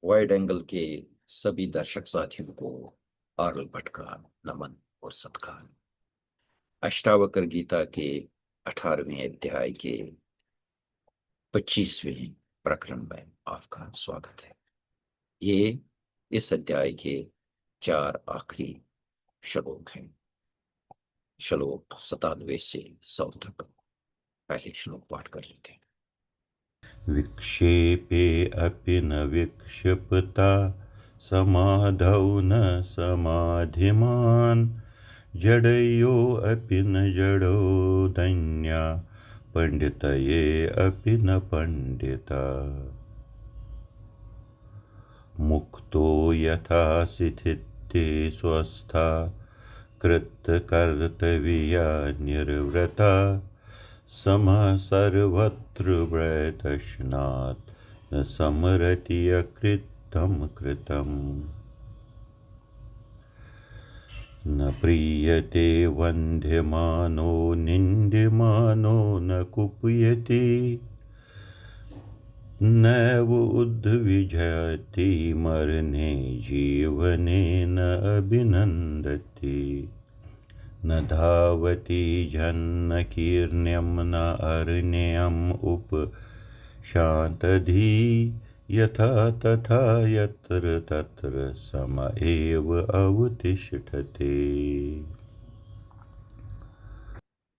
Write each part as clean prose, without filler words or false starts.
Wide angle के सभी दर्शक साथियों को आरल भट्ट का नमन और सत्कार। अष्टावक्र गीता के 18वें अध्याय के 25वें प्रकरण में आपका स्वागत है। ये इस अध्याय के 4 आखिरी श्लोक हैं। श्लोक 97 से 100 तक। पहले श्लोक पाठ कर लेते हैं। विक्षेपे अपि न विक्षिपता समाधौ न समाधिमान् जडयो अपि न जडो धन्या पंडितये अपि न पंडिता मुक्तो यथा स्थिते स्वस्था कृतकर्तव्या निर्वृता समः सर्वत्र प्रयतश्नात् न समरति अकृतं कृतम् न प्रीयते वन्द्यमानो निन्द्यमानो न कुप्यते नैव उद्विजयति मरणे जीवने न अभिनन्दति न धावति जन्न कीर्ण्यं न अरण्यम् उपशान्तधि यथा तथा यत्र तत्र सम एव अवतिष्ठते।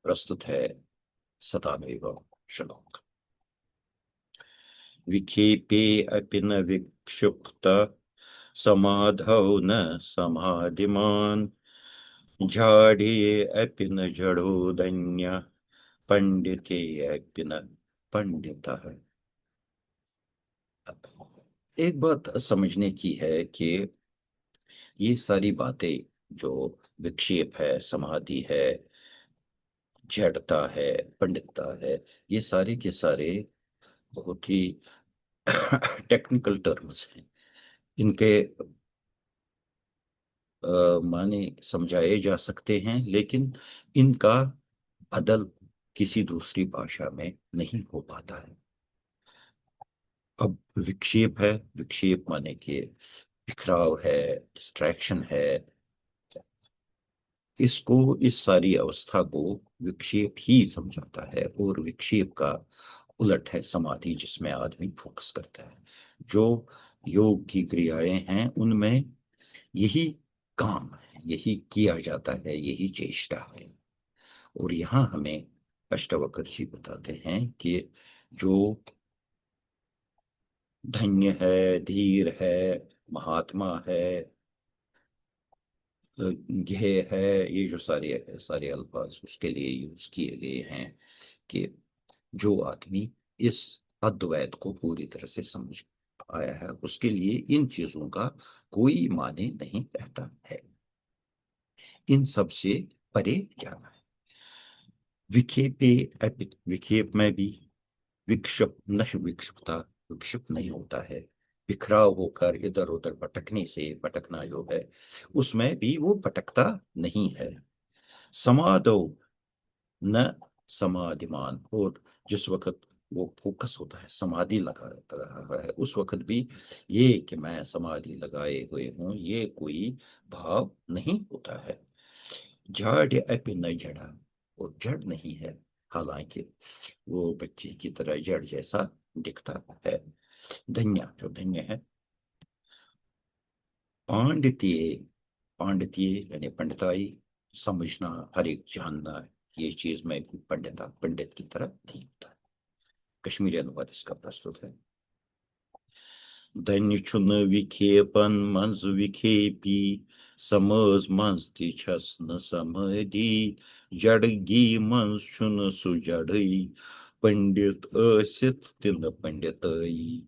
प्रस्तुत है 97वां श्लोक। विक्षेपे अपि न विक्षिप्त समाधौ न समाधिमान् झाड़े अपि न जड़ो दन्य पंडिते अपि न पंडितः। एक बात समझने की है कि ये सारी बातें जो विक्षेप है, समाधि है, जड़ता है, पंडितता है, ये सारे के सारे बहुत ही टेक्निकल टर्म्स हैं। इनके माने समझाए जा सकते हैं, लेकिन इनका बदल किसी दूसरी भाषा में नहीं हो पाता है। अब विक्षेप है, विक्षेप माने कि बिखराव है, डिस्ट्रैक्शन है। इसको, इस सारी अवस्था को विक्षेप ही समझाता है। और विक्षेप का उलट है समाधि, जिसमें आदमी फोकस करता है। जो योग की क्रियाएं हैं उनमें यही काम है, यही किया जाता है, यही चेष्टा है। और यहाँ हमें अष्टावक्र जी बताते हैं कि जो धन्य है, धीर है, महात्मा है, ज्ञेय है, ये जो सारे सारे अल्फाज उसके लिए यूज किए गए हैं कि जो आदमी इस अद्वैत को पूरी तरह से समझ आया है, उसके लिए इन चीजों का कोई माने नहीं रहता है। इन सब से परे जाना है। विक्षेपे अपित, विक्षेप में भी विक्षिप न विक्षिप्ता, विक्षिप्त नहीं होता है। बिखराव होकर इधर उधर भटकने से, भटकना जो है उसमें भी वो भटकता नहीं है। समाधौ न समाधिमान, और जिस वक्त वो फोकस होता है, समाधि लगा रहा है, उस वक्त भी ये कि मैं समाधि लगाए हुए हूं, ये कोई भाव नहीं होता है। जड़ अपि न जड़ा, और जड़ नहीं है, हालांकि वो बच्चे की तरह जड़ जैसा दिखता है। धन्य, जो धन्य है। पांडित्य, पांडित्य यानी पंडिताई, समझना, हर एक जानना, ये चीज में भी पंडिता पंडित की तरह नहीं होता। कश्मीरी अनुवाद इसका प्रस्तुत है। धन्य छुन विखेपन मंज विखेपी समझ मंज छसन समधि जड़गी मंज छुन सुजड़ई पंडित असित तिन पंडितई।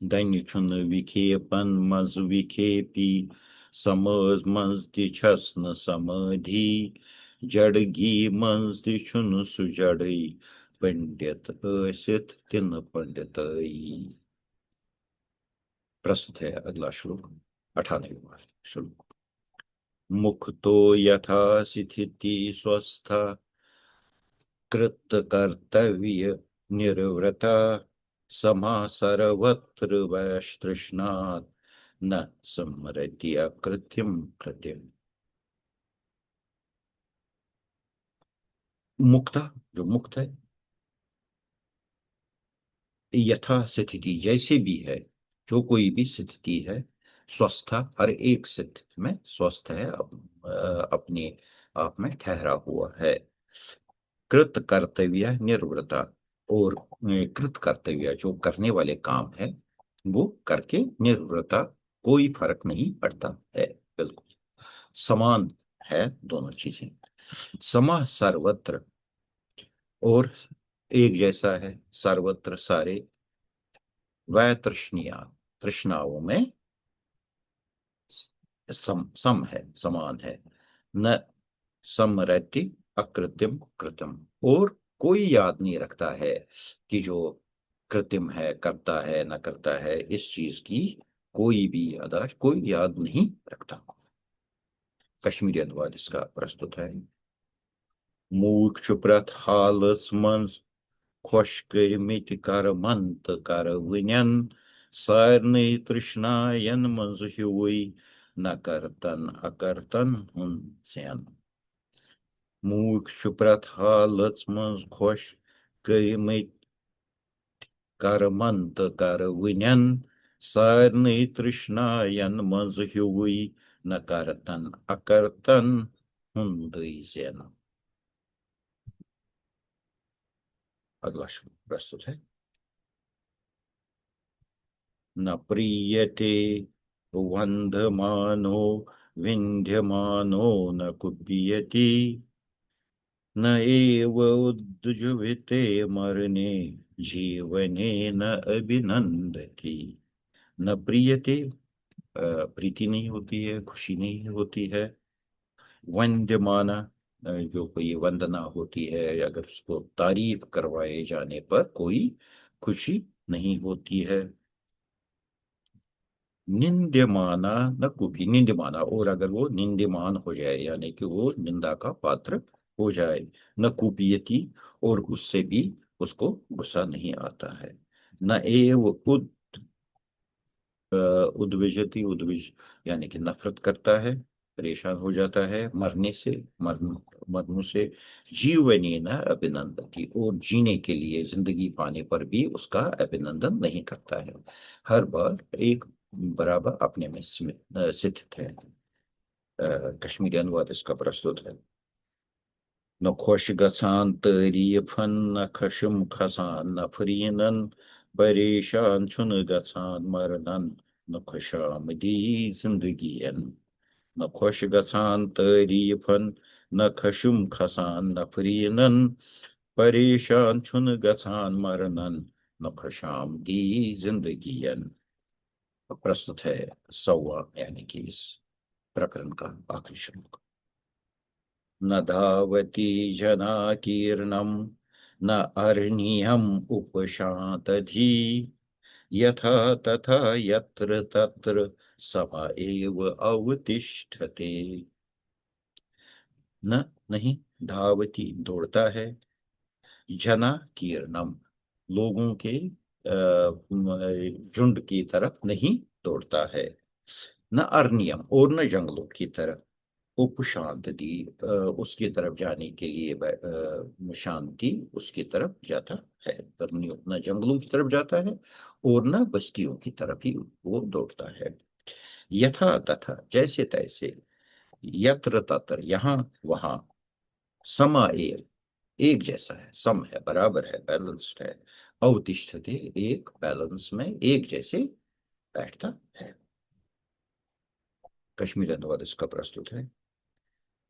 धन्य छुन विखेपन मंज विखेपी समझ मंज छसन समधि जड़गी मंज छुन सुजड़ई पंडित असित तिन पंडितई। प्रस्तुत है अगला श्लोक, 98वां श्लोक। मुख तो यथा स्थिति स्वस्थ कृत कर्तव्य निर्वृता समा सर्वत्र वैस्तृष्णात् न समरति अकृत्यम कृत्यम। मुक्ता, जो मुक्त है, यथा स्थिति, जैसे भी है, जो कोई भी स्थिति है, स्वस्थ, हर एक स्थिति में स्वस्थ है, अपने आप में ठहरा हुआ है। कृत कर्तव्य निवृत्ता, और कृत कर्तव्य, जो करने वाले काम है, वो करके निवृत्ता, कोई फर्क नहीं पड़ता है, बिल्कुल समान है दोनों चीजें। समा सर्वत्र, और एक जैसा है, सर्वत्र सारे, वह तृष्णिया, तृष्णाओं में सम है, समान है। न समरति अकृत्रिम कृतम, और कोई याद नहीं रखता है कि जो कृत्रिम है, करता है न करता है, इस चीज की कोई भी यादाश्त कोई याद नहीं रखता। कश्मीरी अनुवाद इसका प्रस्तुत है। मूर्ख चुपरत हालस मंज खुश कर्मित कर मंत कर वुनन सारने तृष्णायन मंज हुई न करतन अकरतन हुन सेन। मूर्ख चुपरत हालस मंज खुश कर्मित कर मंत कर वुनन सारने तृष्णायन मंज हुई न करतन अकरतन हुन सेन। अगला श्लोक प्रस्तुत है। न प्रीयते वंधमानो विंध्यमानो न कुप्यति न एव उद्जुविते मरने जीवने न अभिनंदति। न प्रीयते, प्रीति नहीं होती है, खुशी नहीं होती है। वंद्यमाना, जो कोई वंदना होती है, अगर उसको तारीफ करवाए जाने पर कोई खुशी नहीं होती है। निंद्यमाना न कुपी, निंद्यमाना, और अगर वो निंद्यमान हो जाए, यानी कि वो निंदा का पात्र हो जाए। न कुपियति, और उससे भी उसको गुस्सा नहीं आता है। न एव उद्विजति, उद्विज यानी कि नफरत करता है, परेशान हो जाता है मरने से, मरने से। जीवनी न अभिनंदती, और जीने के लिए, जिंदगी पाने पर भी उसका अभिनंदन नहीं करता है। हर बार एक बराबर अपने में स्थित है। कश्मीरी अनुवाद इसका प्रस्तुत है। न खुश गसान तारीफन न खशम खसान न फरीनन परेशान छुन गसान मरनन न खुशामदी जिंदगीन। न खुश गसान तारीफन न खशुम खसान न फरीनन परेशान छुन गसान मरनन न खुशामदी जिंदगीन। प्रस्तुत है 100वां, यानी कि इस प्रकरण का आखिरी श्लोक। न धावति जनाकीर्णं न अर्णियम् उपशान्तधि यथा तथा यत्र तत्र सम एव अवतिष्ठते। न, नहीं, धावती, दौड़ता है, जना कीर्णम, लोगों के झुंड की तरफ नहीं दौड़ता है। न अर्नियम, और न जंगलों की तरफ। उपशांति, उसकी तरफ जाने के लिए शांति उसकी तरफ जाता है। अर्नियों, न जंगलों की तरफ जाता है और न बस्तियों की तरफ ही वो दौड़ता है। यथा तथा, जैसे तैसे, यत्र तत्र, यहाँ वहां, समा एक जैसा है, सम है, बराबर है, बैलेंस्ड है। अवतिष्ठते, एक बैलेंस में एक जैसे बैठता है। कश्मीर अनुवाद इसका प्रस्तुत है।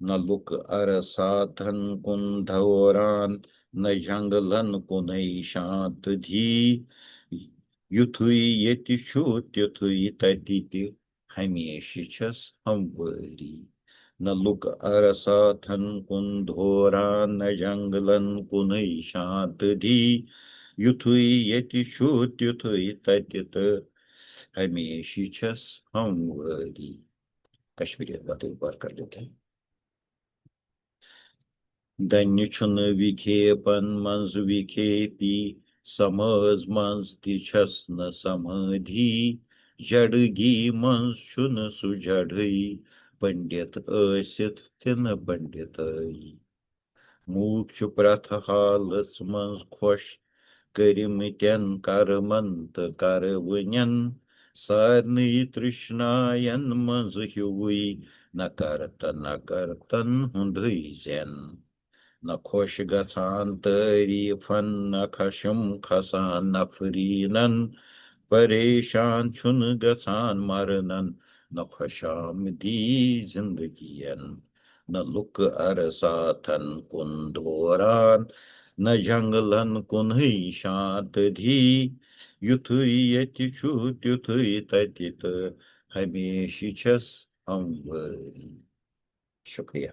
न लुक अर साधन कुंधौरान न जंगलन कुनई शांत धी युथुई यतिशुत्युथुई ततिति हमेशि छस हमवरी। न लुक अर साधन कुंधौरान न जंगलन कुनई शांत धी युथुई यतिशुत्युथुई ततित हमेशि छस हमवरी। कश्मीरी बात एक बार कर लेते हैं। Danyuchun vikhepan manz vikhepi समज मंज ति छस न समाधि जड़गी मंज छुन सुजड़ई पंडित ऐसित तिन पंडितई मूक छु प्रथ हालस मंज खुश करिमतन करमंत करवनन सारनी तृष्णायन मंज ह्युई न करतन हुंदई जन न खुश गसान तारीफन न खशम खसान नफरीनन परेशान छुन गसान मरनन न खुशामदी जिंदगियन न लुक अरसाथन कुन दौरान न जंगलन कुन शांत धी युथुई यति छु त्युथुई तति त हमेशि छस हमवरी। शुक्रिया।